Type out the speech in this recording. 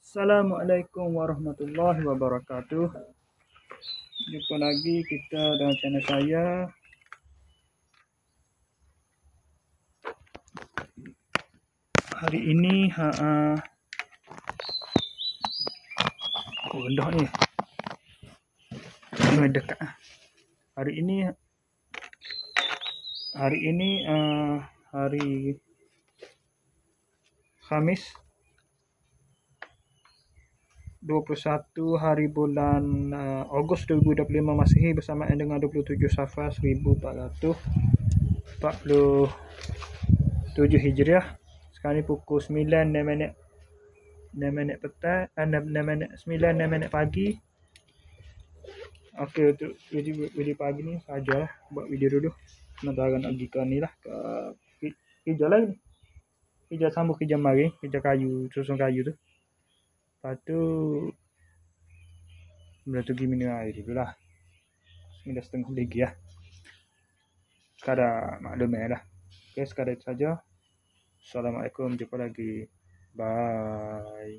Assalamualaikum warahmatullahi wabarakatuh. Jumpa lagi kita dalam channel saya. Hari ini rendah ni. Dekat. Hari ini hari Khamis 21 hari bulan Ogos 2025 Masihi bersamaan dengan 27 Safar 1447 Hijriah. Sekarang ni pukul 9:06 petang, 9:06 pagi. Okey, untuk video pagi ni sajalah buat video dulu. Sementara nak pergi ke ni lah, ke kerja lain. Kerja sambung kerja mari, kerja kayu, susun kayu tu. Lepas tu bila tu pergi minum air dulu lah. 9:30 lagi lah. Sekadar maklumat lah. Okey, sekadar itu saja. Assalamualaikum, jumpa lagi. Bye.